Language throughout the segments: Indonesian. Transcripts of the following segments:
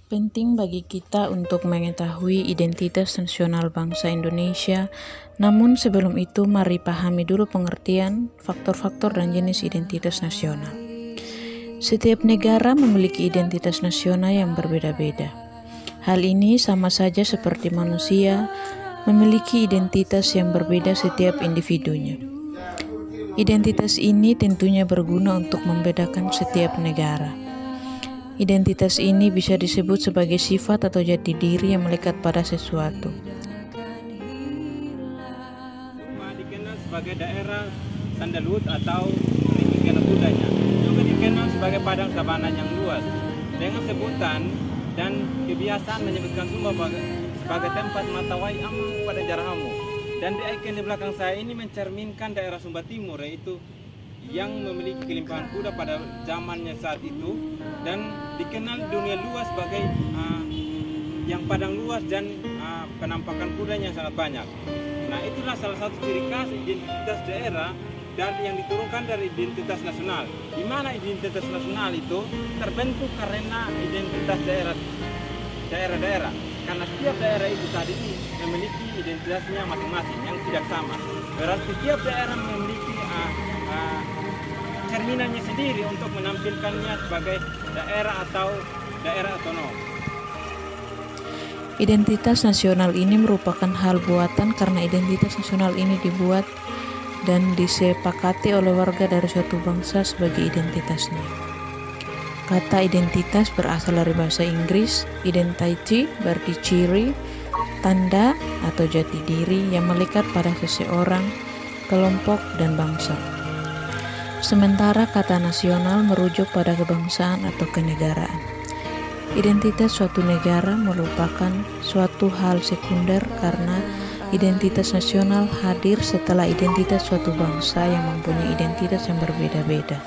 Penting bagi kita untuk mengetahui identitas nasional bangsa Indonesia, namun sebelum itu mari pahami dulu pengertian, faktor-faktor dan jenis identitas nasional. Setiap negara memiliki identitas nasional yang berbeda-beda. Hal ini sama saja seperti manusia memiliki identitas yang berbeda setiap individunya. Identitas ini tentunya berguna untuk membedakan setiap negara. Identitas ini bisa disebut sebagai sifat atau jati diri yang melekat pada sesuatu. Dikenal sebagai daerah sandalwood atau dikenal budaya, juga dikenal sebagai padang sabana yang luas, dengan sebutan dan kebiasaan menyebutkan Sumba sebagai tempat matawai amu pada jarah amu. Dan di ikon di belakang saya ini mencerminkan daerah Sumba Timur, yaitu yang memiliki kelimpahan kuda pada zamannya saat itu dan dikenal dunia luas sebagai yang padang luas dan penampakan kudanya sangat banyak. Nah, itulah salah satu ciri khas identitas daerah dan yang diturunkan dari identitas nasional. Di mana identitas nasional itu terbentuk karena identitas daerah-daerah. Karena setiap daerah itu tadi memiliki identitasnya masing-masing yang tidak sama. Berarti setiap daerah memiliki cerminannya sendiri untuk menampilkannya sebagai daerah atau daerah otonom. Identitas nasional ini merupakan hal buatan karena identitas nasional ini dibuat dan disepakati oleh warga dari suatu bangsa sebagai identitasnya. Kata identitas berasal dari bahasa Inggris, identity berarti ciri, tanda atau jati diri yang melekat pada seseorang, kelompok, dan bangsa. Sementara kata nasional merujuk pada kebangsaan atau kenegaraan. Identitas suatu negara merupakan suatu hal sekunder karena identitas nasional hadir setelah identitas suatu bangsa yang mempunyai identitas yang berbeda-beda.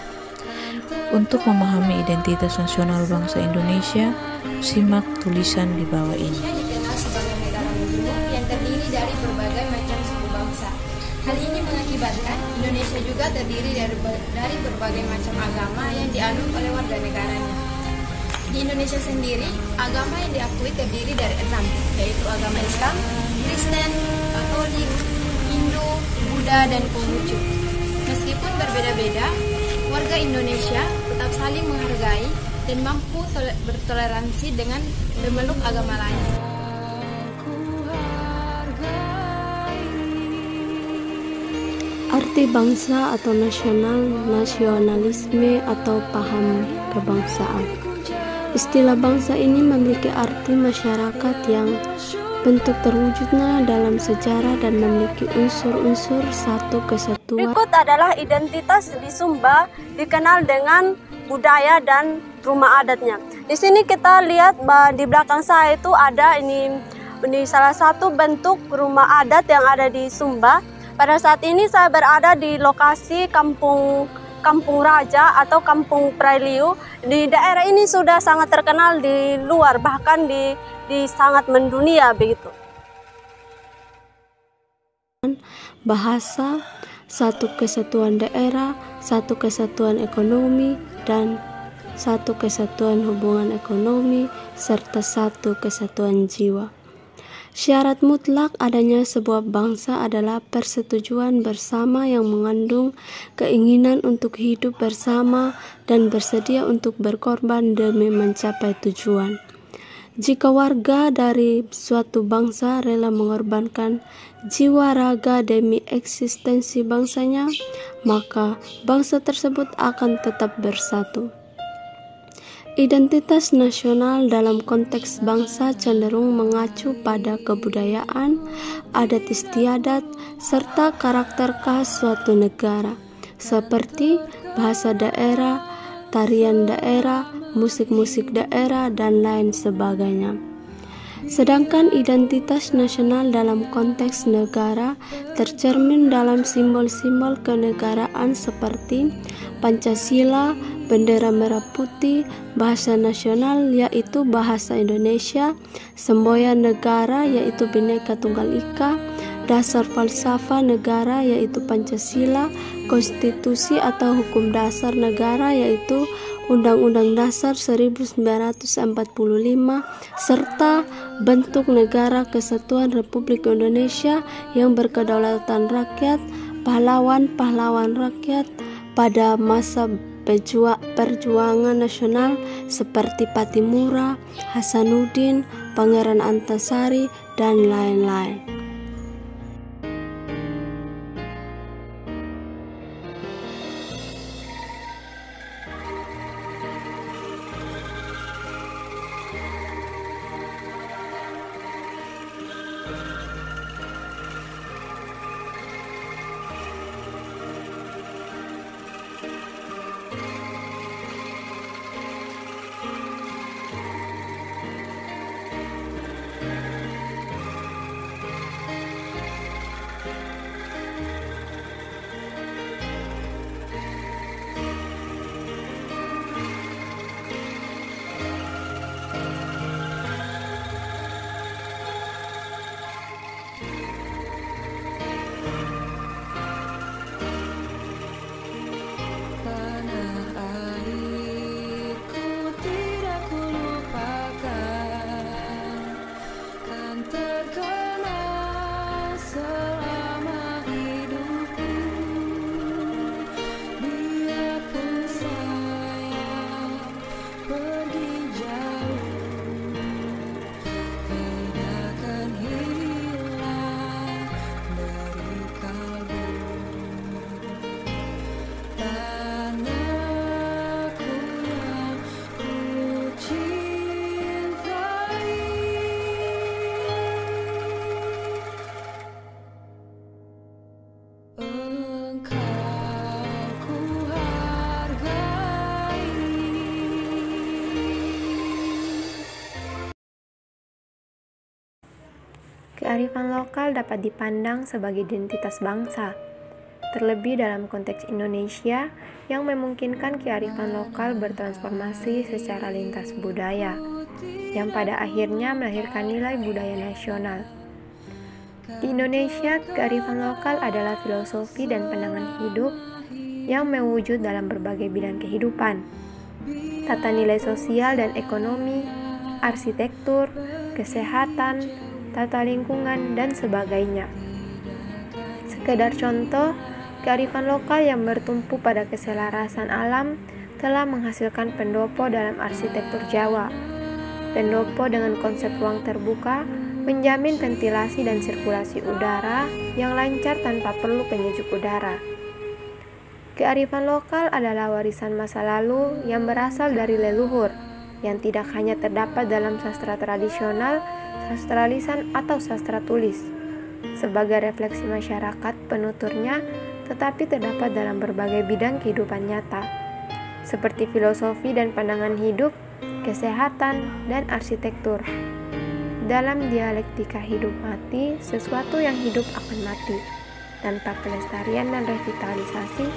Untuk memahami identitas nasional bangsa Indonesia, simak tulisan di bawah ini. Dikenal sebagai negara majemuk yang terdiri dari berbagai macam suku bangsa. Hal ini mengakibatkan Indonesia juga terdiri dari berbagai macam agama yang dianut oleh warga negaranya. Di Indonesia sendiri, agama yang diakui terdiri dari 6, yaitu agama Islam, Kristen, Katolik, Hindu, Buddha, dan Konghucu. Meskipun berbeda-beda, warga Indonesia tetap saling menghargai dan mampu bertoleransi dengan pemeluk agama lain. Arti bangsa atau nasionalisme atau paham kebangsaan. Istilah bangsa ini memiliki arti masyarakat yang bentuk terwujudnya dalam sejarah dan memiliki unsur-unsur satu kesatuan. Berikut adalah identitas di Sumba, dikenal dengan budaya dan rumah adatnya. Di sini kita lihat di belakang saya itu ada ini salah satu bentuk rumah adat yang ada di Sumba. Pada saat ini saya berada di lokasi Kampung Raja atau Kampung Prailiu. Di daerah ini sudah sangat terkenal di luar, bahkan di sangat mendunia begitu. Bahasa, satu kesatuan daerah, satu kesatuan ekonomi, dan satu kesatuan hubungan ekonomi, serta satu kesatuan jiwa. Syarat mutlak adanya sebuah bangsa adalah persetujuan bersama yang mengandung keinginan untuk hidup bersama dan bersedia untuk berkorban demi mencapai tujuan. Jika warga dari suatu bangsa rela mengorbankan jiwa raga demi eksistensi bangsanya, maka bangsa tersebut akan tetap bersatu. Identitas nasional dalam konteks bangsa cenderung mengacu pada kebudayaan, adat istiadat, serta karakter khas suatu negara, seperti bahasa daerah, tarian daerah, musik-musik daerah, dan lain sebagainya. Sedangkan identitas nasional dalam konteks negara tercermin dalam simbol-simbol kenegaraan seperti Pancasila, bendera merah putih, bahasa nasional yaitu bahasa Indonesia, semboyan negara yaitu Bhinneka Tunggal Ika, dasar falsafah negara yaitu Pancasila, konstitusi atau hukum dasar negara yaitu Undang-Undang Dasar 1945, serta bentuk negara kesatuan Republik Indonesia yang berkedaulatan rakyat, pahlawan-pahlawan rakyat pada masa perjuangan nasional seperti Patimura, Hasanuddin, Pangeran Antasari, dan lain-lain. Kearifan lokal dapat dipandang sebagai identitas bangsa, terlebih dalam konteks Indonesia yang memungkinkan kearifan lokal bertransformasi secara lintas budaya, yang pada akhirnya melahirkan nilai budaya nasional. Di Indonesia, kearifan lokal adalah filosofi dan pandangan hidup yang mewujud dalam berbagai bidang kehidupan, tata nilai sosial dan ekonomi, arsitektur, kesehatan, tata lingkungan, dan sebagainya. Sekedar contoh, kearifan lokal yang bertumpu pada keselarasan alam telah menghasilkan pendopo dalam arsitektur Jawa. Pendopo dengan konsep ruang terbuka menjamin ventilasi dan sirkulasi udara yang lancar tanpa perlu penyejuk udara. Kearifan lokal adalah warisan masa lalu yang berasal dari leluhur, yang tidak hanya terdapat dalam sastra tradisional, sastra lisan, atau sastra tulis sebagai refleksi masyarakat penuturnya, tetapi terdapat dalam berbagai bidang kehidupan nyata seperti filosofi dan pandangan hidup, kesehatan, dan arsitektur. Dalam dialektika hidup mati, sesuatu yang hidup akan mati. Tanpa pelestarian dan revitalisasi,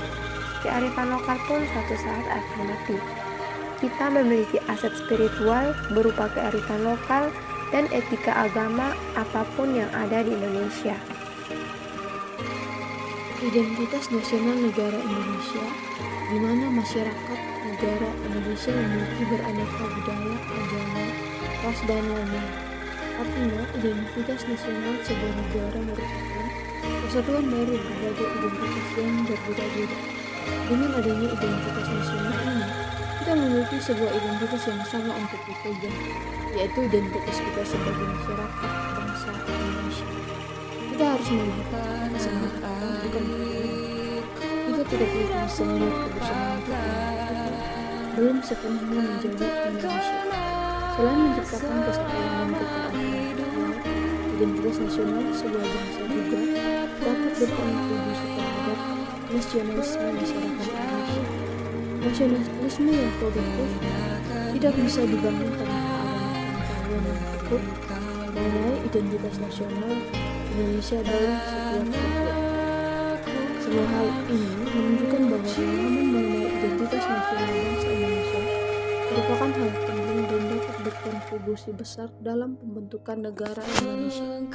kearifan lokal pun suatu saat akan mati. Kita memiliki aset spiritual berupa kearifan lokal dan etika agama apapun yang ada di Indonesia. Identitas nasional negara Indonesia, di mana masyarakat negara Indonesia memiliki beraneka budaya, agama, ras, dan lain-lain. Artinya, identitas nasional sebuah negara merupakan kesatuan dari berbagai identitas yang berbeda-beda. Dengan adanya identitas nasional ini, kita memiliki sebuah identitas yang sama untuk dipegang, yaitu identitas kita sebagai masyarakat bangsa Indonesia. Kita harus melihat keselamatan bukan kita tidak bisa melihat kebersamaan kita belum sepenuhnya menjadi Indonesia. Selain menciptakan kesatuan dan kekeluargaan, identitas nasional sebuah bangsa juga dapat berkontribusi terhadap nasionalisme masyarakat Indonesia. Nasionalisme yang produktif tidak bisa dibangun tanpa adanya pengetahuan yang cukup mengenai identitas nasional Indonesia dalam setiap konteks. Semua hal ini menunjukkan bahwa pemahaman mengenai identitas nasional bangsa Indonesia merupakan hal penting dan dapat berkontribusi besar dalam pembentukan negara Indonesia.